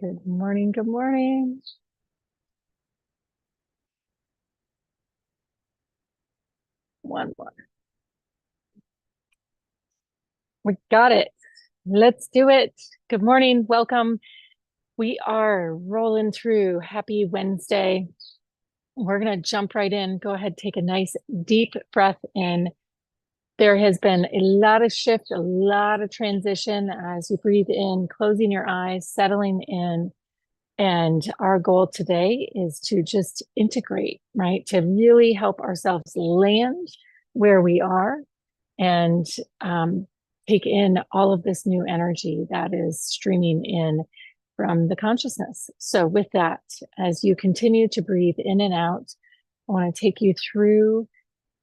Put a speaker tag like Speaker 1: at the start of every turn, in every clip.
Speaker 1: Good morning. Good morning. One more. We got it. Let's do it. Good morning. Welcome. We are rolling through. Happy Wednesday. We're going to jump right in. Go ahead, take a nice deep breath in. There has been a lot of shift, a lot of transition as you breathe in, closing your eyes, settling in. And our goal today is to just integrate, right? To really help ourselves land where we are and take in all of this new energy that is streaming in from the consciousness. So, with that, as you continue to breathe in and out, I want to take you through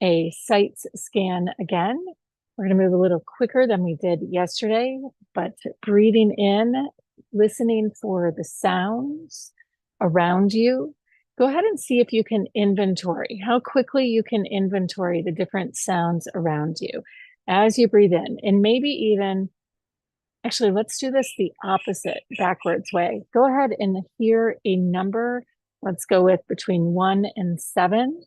Speaker 1: a sights scan again. We're going to move a little quicker than we did yesterday, but breathing in, listening for the sounds around you. Go ahead and see if you can inventory, how quickly you can inventory the different sounds around you as you breathe in. And maybe even, actually, let's do this the opposite, backwards way. Go ahead and hear a number. Let's go with between 1 and 7.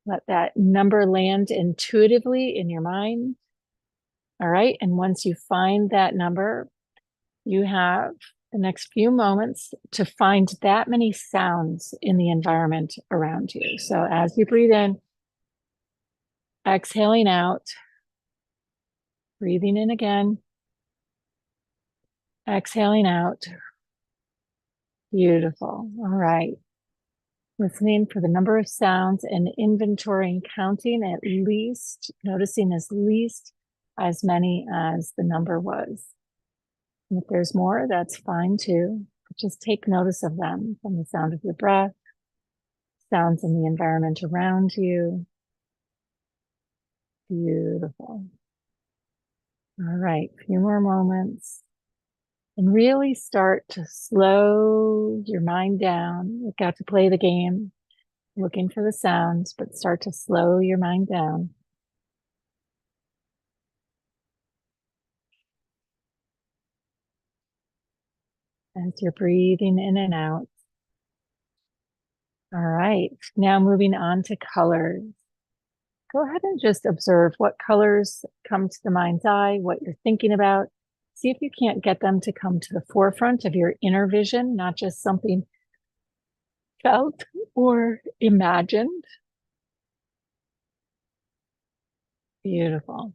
Speaker 1: Let that number land intuitively in your mind. All right. And once you find that number, you have the next few moments to find that many sounds in the environment around you. So as you breathe in, exhaling out, breathing in again, exhaling out. Beautiful. All right. Listening for the number of sounds and inventorying, counting at least, noticing as least as many as the number was. And if there's more, that's fine too. But just take notice of them from the sound of your breath, sounds in the environment around you. Beautiful. All right, a few more moments. And really start to slow your mind down. You've got to play the game, looking for the sounds, but start to slow your mind down. As you're breathing in and out. All right, now moving on to colors. Go ahead and just observe what colors come to the mind's eye, what you're thinking about. See if you can't get them to come to the forefront of your inner vision, not just something felt or imagined. Beautiful.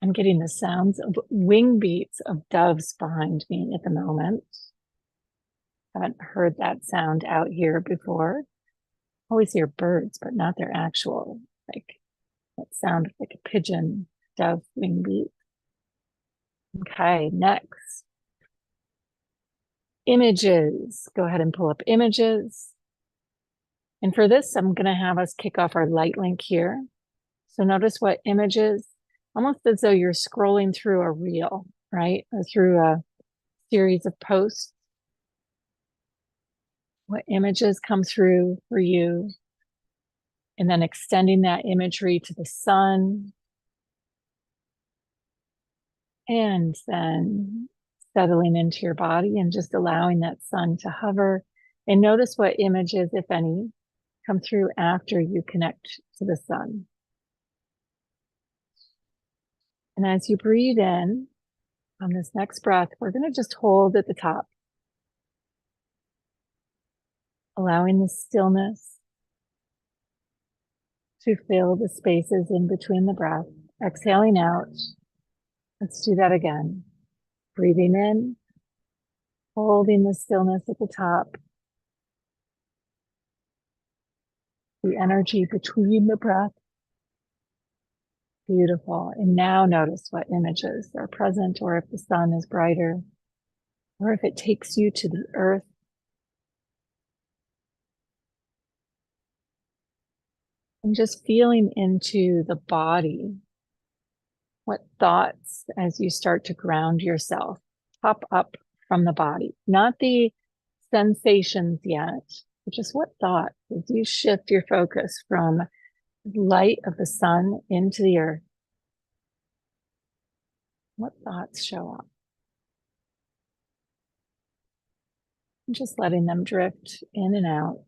Speaker 1: I'm getting the sounds of wing beats of doves behind me at the moment. Haven't heard that sound out here before. Always hear birds, but not their actual, like that sound of like a pigeon, dove wing beat. Okay, next. Images. Go ahead and pull up images. And for this, I'm going to have us kick off our light link here. So notice what images, almost as though you're scrolling through a reel, right? Or through a series of posts. What images come through for you? And then extending that imagery to the sun. And then settling into your body and just allowing that sun to hover. And notice what images, if any, come through after you connect to the sun. And as you breathe in on this next breath, we're going to just hold at the top, allowing the stillness to fill the spaces in between the breath. Exhaling out. Let's do that again. Breathing in, holding the stillness at the top, the energy between the breath. Beautiful. And now notice what images are present, or if the sun is brighter, or if it takes you to the earth. And just feeling into the body. What thoughts, as you start to ground yourself, pop up from the body? Not the sensations yet, but just what thoughts as you shift your focus from light of the sun into the earth? What thoughts show up? Just letting them drift in and out.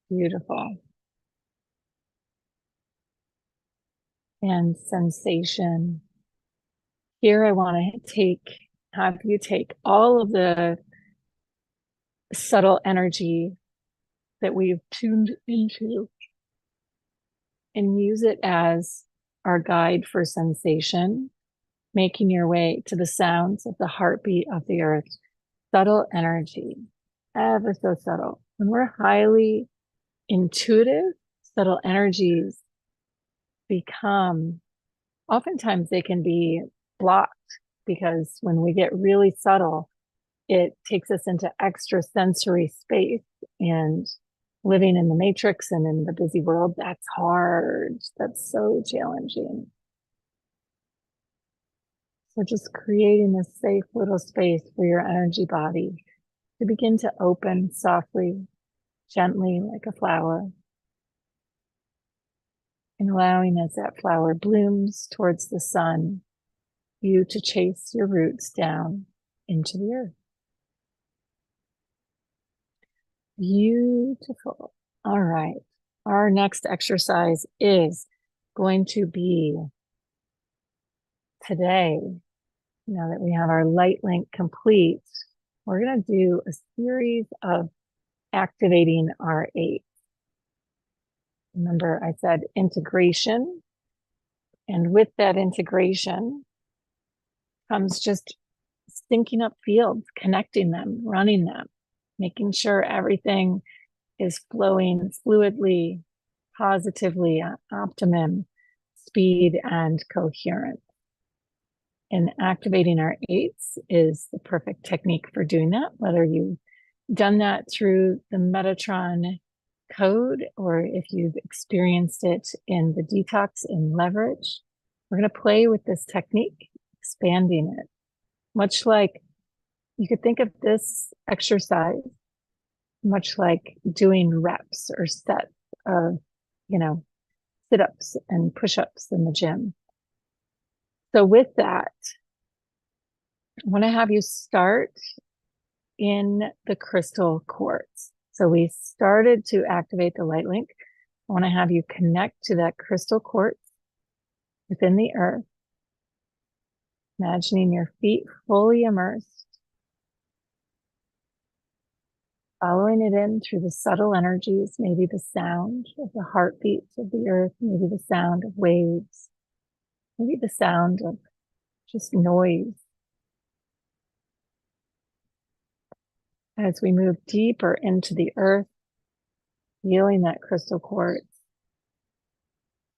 Speaker 1: Beautiful. And sensation. Here I want to have you take all of the subtle energy that we've tuned into and use it as our guide for sensation, making your way to the sounds of the heartbeat of the earth. Subtle energy, ever so subtle. When we're highly intuitive, subtle energies become, oftentimes they can be blocked because when we get really subtle, it takes us into extrasensory space, and living in the matrix and in the busy world, that's hard. That's so challenging. So just creating a safe little space for your energy body to begin to open softly, gently, like a flower, and allowing as that flower blooms towards the sun, you to chase your roots down into the earth. Beautiful. All right. Our next exercise is going to be today. Now that we have our light link complete, we're going to do a series of activating our eight. Remember, I said integration. And with that integration comes just syncing up fields, connecting them, running them, making sure everything is flowing fluidly, positively, optimum speed and coherence. And activating our eights is the perfect technique for doing that, whether you've done that through the Meta-tation code or if you've experienced it in the detox in leverage. We're going to play with this technique, expanding it. Much like you could think of this exercise, much like doing reps or sets of, sit-ups and push-ups in the gym. So with that, I want to have you start in the crystal quartz. So we started to activate the light link. I want to have you connect to that crystal quartz within the earth, imagining your feet fully immersed, following it in through the subtle energies, maybe the sound of the heartbeats of the earth, maybe the sound of waves, maybe the sound of just noise. As we move deeper into the earth, feeling that crystal quartz,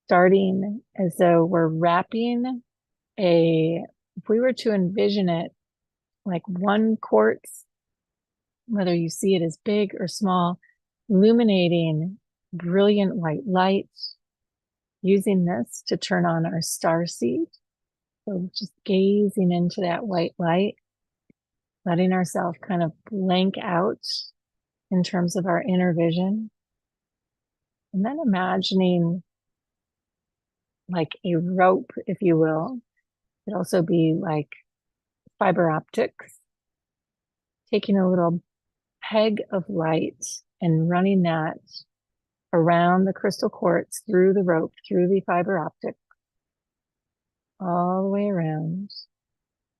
Speaker 1: starting as though we're wrapping if we were to envision it like one quartz, whether you see it as big or small, illuminating brilliant white light, using this to turn on our star seed. So just gazing into that white light, letting ourselves kind of blank out in terms of our inner vision. And then imagining like a rope, if you will. It'd also be like fiber optics, taking a little peg of light and running that around the crystal quartz, through the rope, through the fiber optic, all the way around,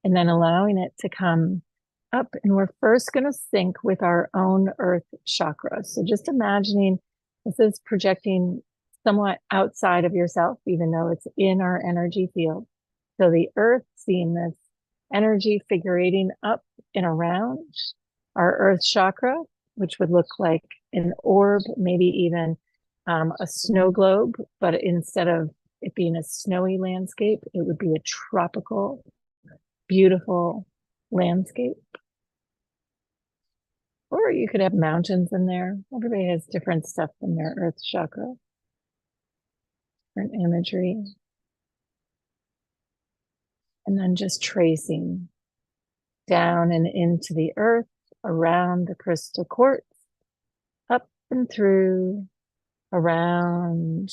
Speaker 1: and then allowing it to come up. And we're first going to sync with our own earth chakra. So just imagining this is projecting somewhat outside of yourself, even though it's in our energy field. So the earth, seeing this energy figurating up and around our earth chakra, which would look like an orb, maybe even a snow globe, but instead of it being a snowy landscape, it would be a tropical, beautiful landscape. Or you could have mountains in there. Everybody has different stuff in their earth chakra, different imagery. And then just tracing down and into the earth, around the crystal quartz, up and through, around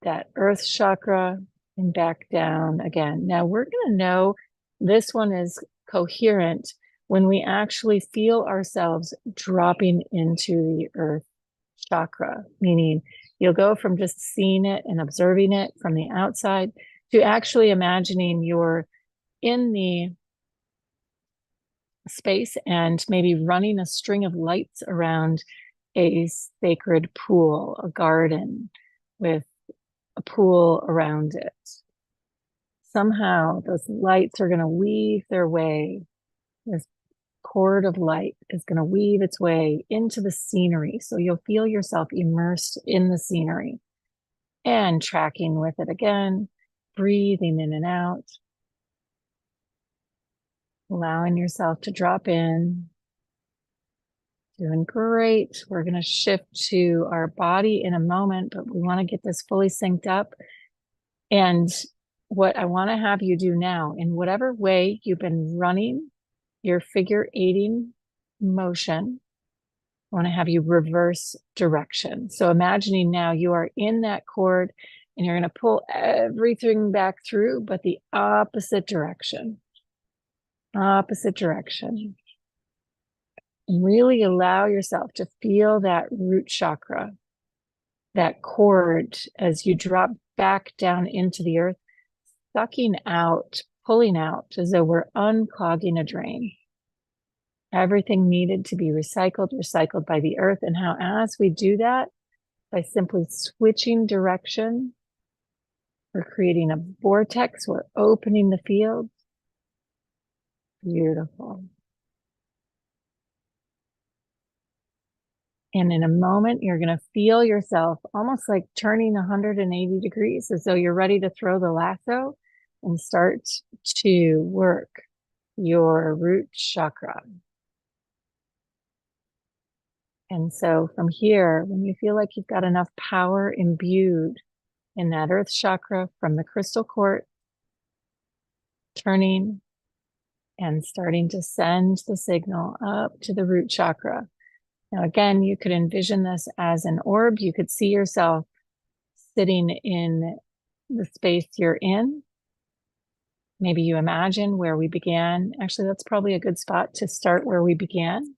Speaker 1: that earth chakra, and back down again. Now we're going to know This one is coherent when we actually feel ourselves dropping into the earth chakra, meaning you'll go from just seeing it and observing it from the outside to actually imagining you're in the space and maybe running a string of lights around a sacred pool, a garden with a pool around it. Somehow those lights are going to weave their way. This cord of light is going to weave its way into the scenery. So you'll feel yourself immersed in the scenery and tracking with it again, breathing in and out, allowing yourself to drop in. Doing great. We're going to shift to our body in a moment, but we want to get this fully synced up. And what I want to have you do now, in whatever way you've been running your figure eighting motion, I want to have you reverse direction. So imagining now you are in that cord and you're going to pull everything back through, but the opposite direction. Opposite direction. And really allow yourself to feel that root chakra, that cord as you drop back down into the earth, sucking out, pulling out as though we're unclogging a drain. Everything needed to be recycled by the earth. And how, as we do that, by simply switching direction, we're creating a vortex, we're opening the field. Beautiful. And in a moment, you're going to feel yourself almost like turning 180 degrees as though you're ready to throw the lasso and start to work your root chakra. And so from here, when you feel like you've got enough power imbued in that earth chakra from the crystal quartz, turning and starting to send the signal up to the root chakra. Now, again, you could envision this as an orb. You could see yourself sitting in the space you're in. Maybe you imagine where we began. Actually, that's probably a good spot to start where we began,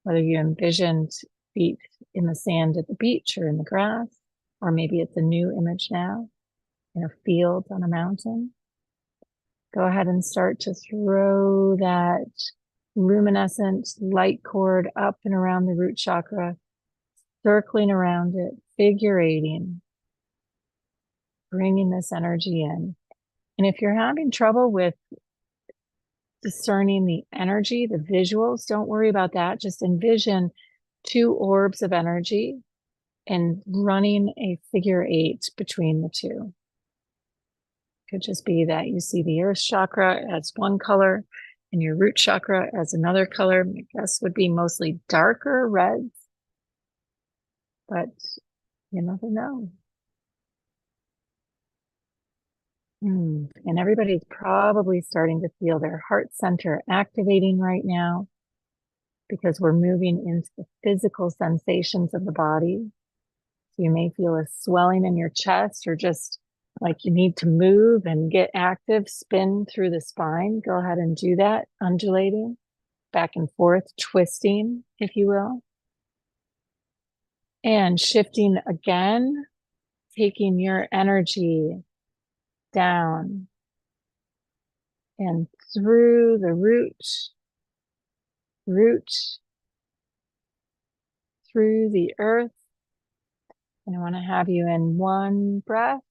Speaker 1: whether you envisioned feet in the sand at the beach or in the grass, or maybe it's a new image now in a field on a mountain. Go ahead and start to throw that luminescent light cord up and around the root chakra, circling around it, figure eighting, bringing this energy in. And if you're having trouble with discerning the energy, the visuals, don't worry about that. Just envision two orbs of energy and running a figure eight between the two. Could just be that you see the earth chakra as one color and your root chakra as another color. My guess would be mostly darker reds, but you never know. And everybody's probably starting to feel their heart center activating right now because we're moving into the physical sensations of the body. So you may feel a swelling in your chest or just like you need to move and get active, spin through the spine. Go ahead and do that, undulating back and forth, twisting, if you will. And shifting again, taking your energy down and through the root, through the earth. And I want to have you in one breath.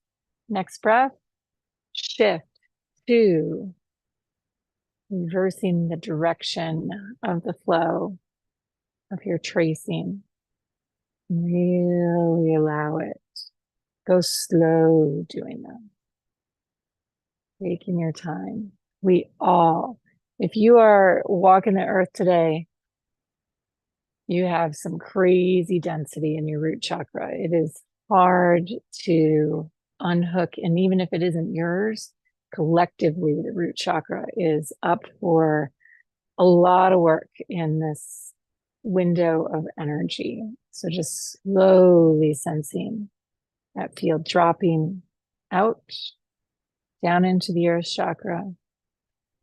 Speaker 1: Next breath, shift to reversing the direction of the flow of your tracing. Really allow it. Go slow doing that. Taking your time. We all, if you are walking the earth today, you have some crazy density in your root chakra. It is hard to unhook. And even if it isn't yours, collectively, the root chakra is up for a lot of work in this window of energy. So just slowly sensing that field dropping out, down into the earth chakra,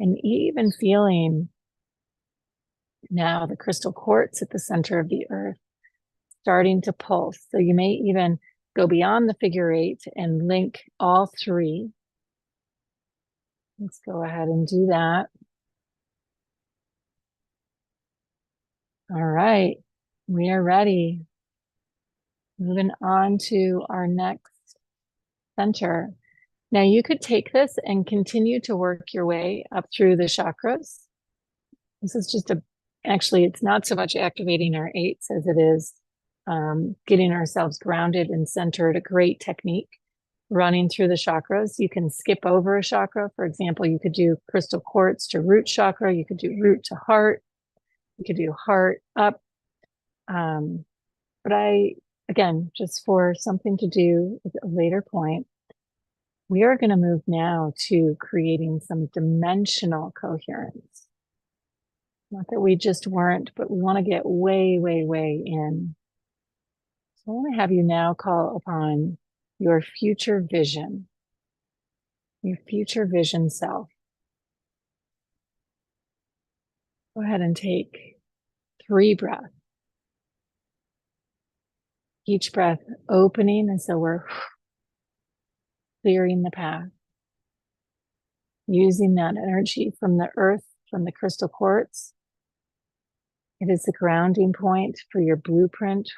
Speaker 1: And even feeling now the crystal quartz at the center of the earth starting to pulse. So you may even go beyond the figure 8 and link all three. Let's go ahead and do that. All right, we are ready. Moving on to our next center. Now you could take this and continue to work your way up through the chakras. This is just actually, it's not so much activating our 8s as it is getting ourselves grounded and centered, a great technique. Running through the chakras. You can skip over a chakra. For example, you could do crystal quartz to root chakra. You could do root to heart. You could do heart up. But again, just for something to do at a later point, we are going to move now to creating some dimensional coherence. Not that we just weren't, but we want to get way, way, way in. So I want to have you now call upon your future vision self. Go ahead and take 3 breaths. Each breath opening as though we're clearing the path. Using that energy from the earth, from the crystal quartz. It is the grounding point for your blueprint.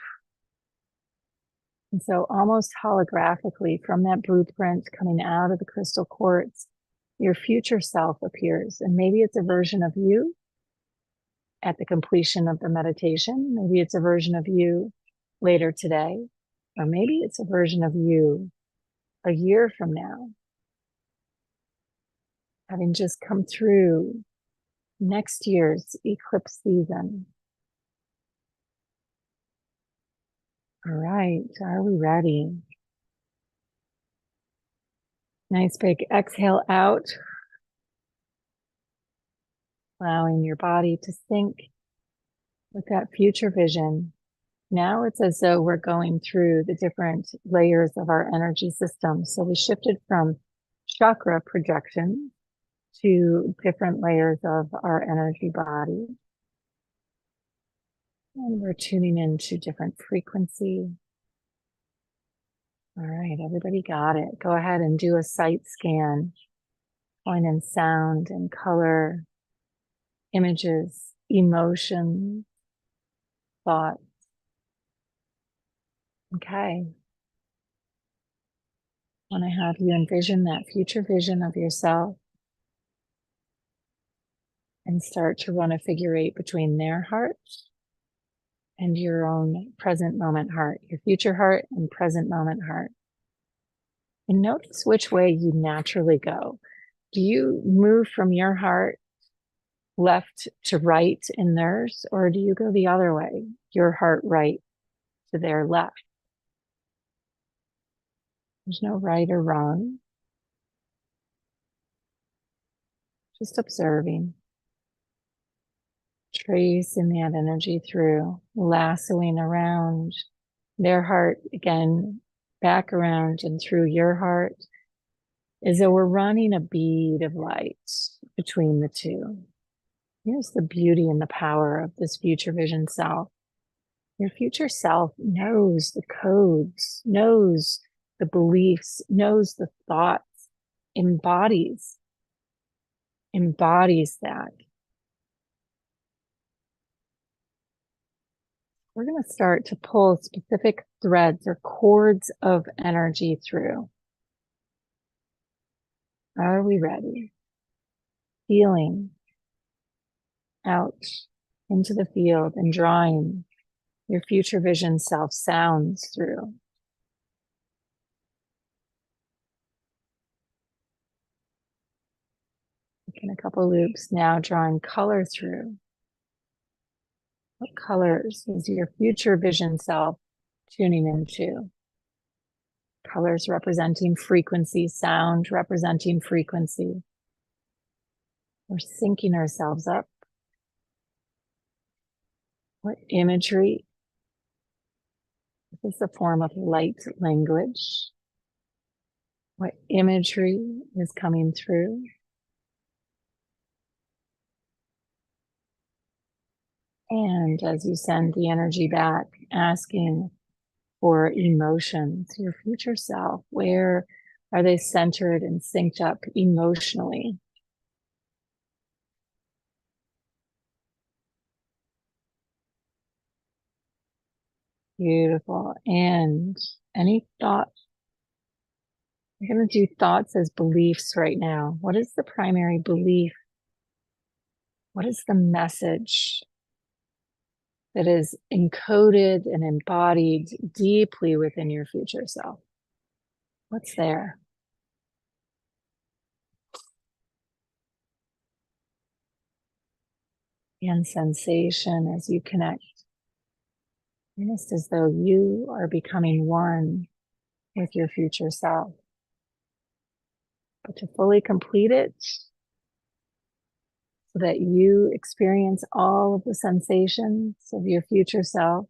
Speaker 1: And so almost holographically from that blueprint coming out of the crystal quartz, your future self appears. And maybe it's a version of you at the completion of the meditation. Maybe it's a version of you later today. Or maybe it's a version of you a year from now, having just come through next year's eclipse season. All right, are we ready? Nice big exhale out, allowing your body to sync with that future vision. Now it's as though we're going through the different layers of our energy system. So we shifted from chakra projection to different layers of our energy body. And we're tuning into different frequency. All right, everybody got it. Go ahead and do a sight scan, calling in sound and color, images, emotion, thought. Okay. I want to have you envision that future vision of yourself and start to run a figure 8 between their heart and your own present moment heart, your future heart and present moment heart. And notice which way you naturally go. Do you move from your heart left to right in theirs, or do you go the other way, your heart right to their left? There's no right or wrong. Just observing. Tracing that energy through, lassoing around their heart again, back around and through your heart, as though we're running a bead of light between the two. Here's the beauty and the power of this future vision self. Your future self knows the codes, knows the beliefs, knows the thoughts, embodies that. We're going to start to pull specific threads or cords of energy through. Are we ready? Feeling out into the field and drawing your future vision self sounds through. Taking a couple loops now, drawing color through. What colors is your future vision self tuning into? Colors representing frequency, sound representing frequency. We're syncing ourselves up. What imagery is a form of light language? What imagery is coming through? And as you send the energy back, asking for emotions, your future self, where are they centered and synced up emotionally? Beautiful. And any thoughts? We're going to do thoughts as beliefs right now. What is the primary belief? What is the message that is encoded and embodied deeply within your future self? What's there? And sensation as you connect, almost as though you are becoming one with your future self. But to fully complete it, so that you experience all of the sensations of your future self,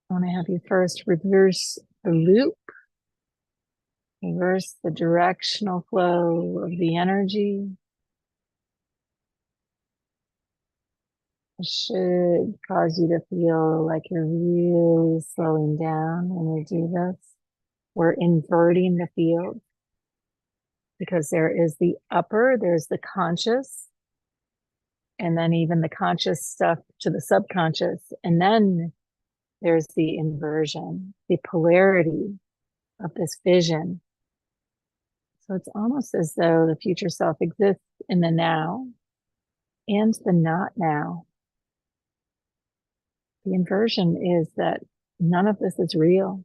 Speaker 1: I want to have you first reverse the loop, reverse the directional flow of the energy. It should cause you to feel like you're really slowing down when we do this. We're inverting the field because there is the upper, there's the conscious, and then even the conscious stuff to the subconscious. And then there's the inversion, the polarity of this vision. So it's almost as though the future self exists in the now and the not now. The inversion is that none of this is real.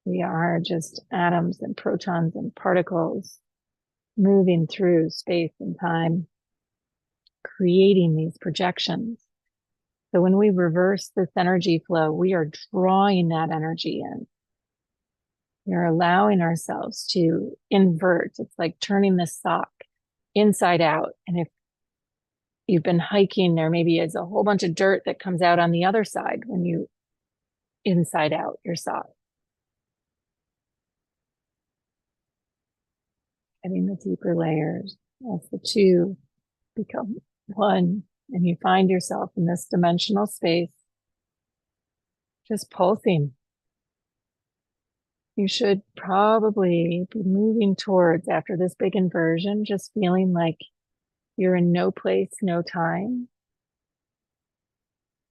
Speaker 1: We are just atoms and protons and particles moving through space and time, creating these projections. So when we reverse this energy flow, we are drawing that energy in. We're allowing ourselves to invert. It's like turning the sock inside out. And if you've been hiking, there maybe is a whole bunch of dirt that comes out on the other side when you inside out your sock. Getting the deeper layers as the two become one, and you find yourself in this dimensional space, just pulsing. You should probably be moving towards, after this big inversion, just feeling like you're in no place, no time.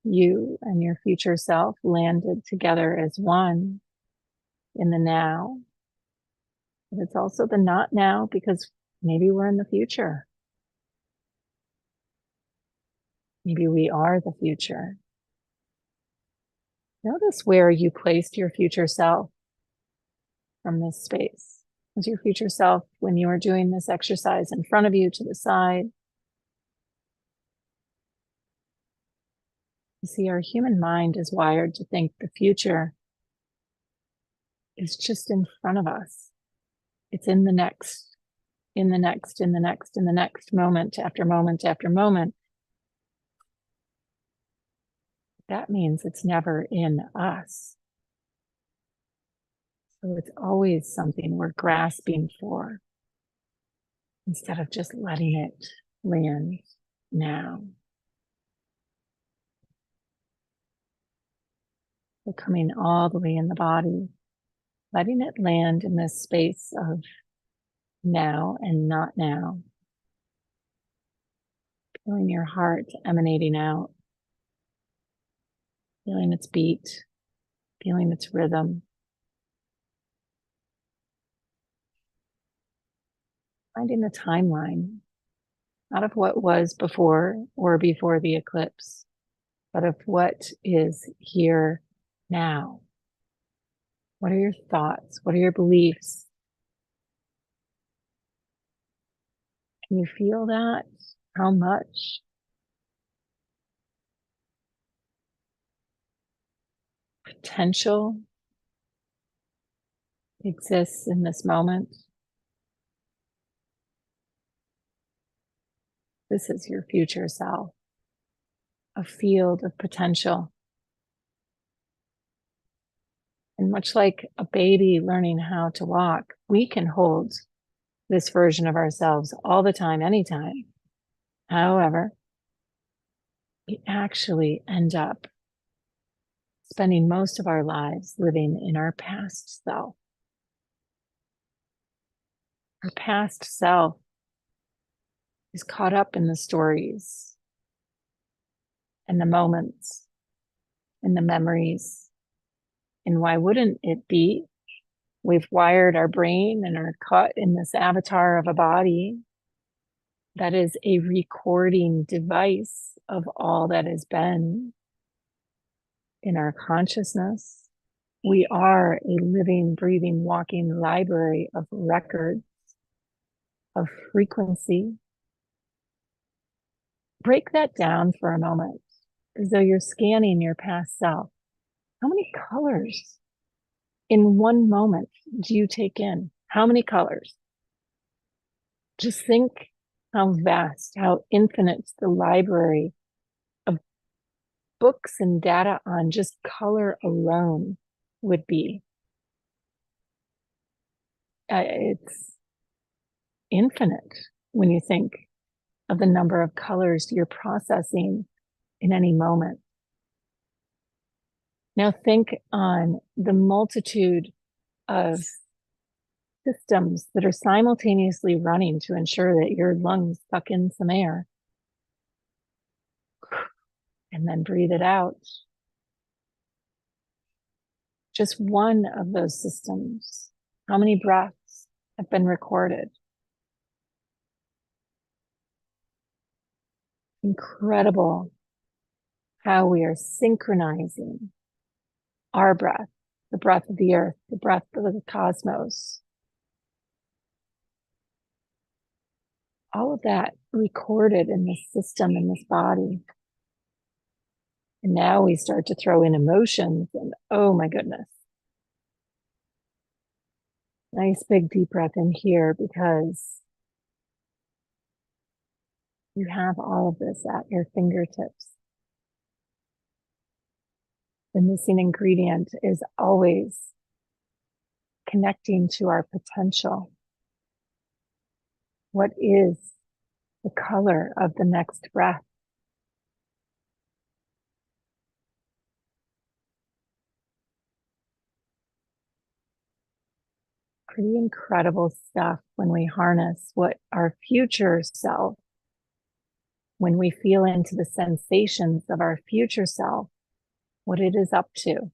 Speaker 1: You and your future self landed together as one in the now. But it's also the not now because maybe we're in the future. Maybe we are the future. Notice where you placed your future self from this space. Was your future self, when you were doing this exercise, in front of you, to the side? You see, our human mind is wired to think the future is just in front of us. It's in the next, in the next, in the next, in the next, moment after moment after moment. That means it's never in us. So it's always something we're grasping for instead of just letting it land now. We're coming all the way in the body, letting it land in this space of now and not now. Feeling your heart emanating out, feeling its beat, feeling its rhythm. Finding the timeline, not of what was before or before the eclipse, but of what is here now. What are your thoughts? What are your beliefs? Can you feel that? How much? Potential exists in this moment? This is your future self, a field of potential. And much like a baby learning how to walk, we can hold this version of ourselves all the time, anytime. However, we actually end up spending most of our lives living in our past self. Our past self is caught up in the stories and the moments and the memories. And why wouldn't it be? We've wired our brain and are caught in this avatar of a body that is a recording device of all that has been in our consciousness. We are a living, breathing, walking library of records, of frequency. Break that down for a moment, as though you're scanning your past self. How many colors in one moment do you take in? How many colors? Just think how vast, how infinite the library of books and data on just color alone would be. It's infinite when you think of the number of colors you're processing in any moment. Now think on the multitude of systems that are simultaneously running to ensure that your lungs suck in some air and then breathe it out. Just one of those systems. How many breaths have been recorded? Incredible how we are synchronizing our breath, the breath of the earth, the breath of the cosmos. All of that recorded in this system, in this body. And now we start to throw in emotions and oh my goodness. Nice big deep breath in here because you have all of this at your fingertips. The missing ingredient is always connecting to our potential. What is the color of the next breath? Pretty incredible stuff when we harness what our future self, when we feel into the sensations of our future self, what it is up to,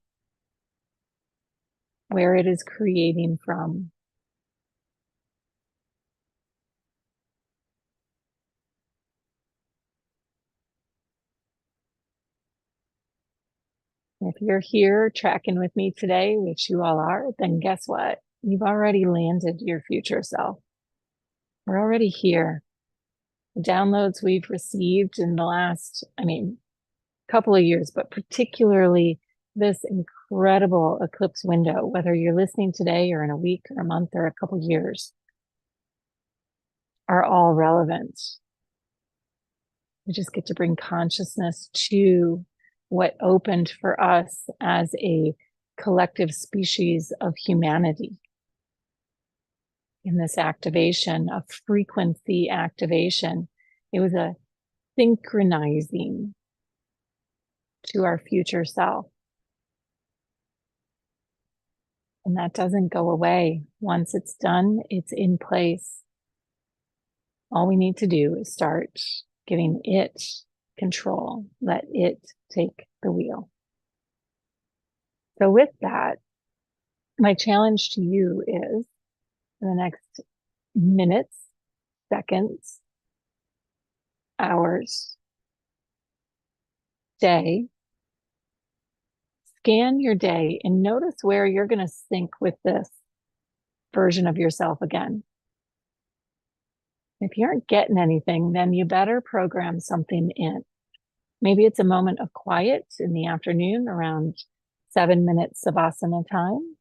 Speaker 1: where it is creating from. If you're here tracking with me today, which you all are, then guess what? You've already landed your future self. We're already here. The downloads we've received in the last, couple of years, but particularly this incredible eclipse window, whether you're listening today or in a week or a month or a couple of years, are all relevant. We just get to bring consciousness to what opened for us as a collective species of humanity in this activation, a frequency activation. It was a synchronizing to our future self. And that doesn't go away. Once it's done, it's in place. All we need to do is start giving it control. Let it take the wheel. So with that, my challenge to you is in the next minutes, seconds, hours, day, scan your day and notice where you're going to sync with this version of yourself again. If you aren't getting anything, then you better program something in. Maybe it's a moment of quiet in the afternoon around 7 minutes Savasana time.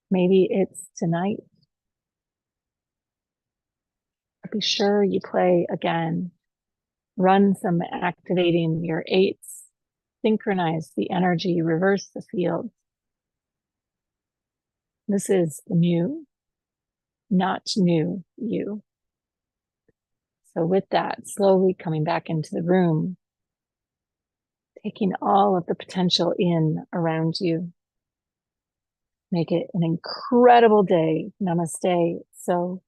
Speaker 1: Maybe it's tonight. Be sure you play again. Run some activating your eights. Synchronize the energy, reverse the field. This is the new, not new you. So with that, slowly coming back into the room, taking all of the potential in around you. Make it an incredible day. Namaste. So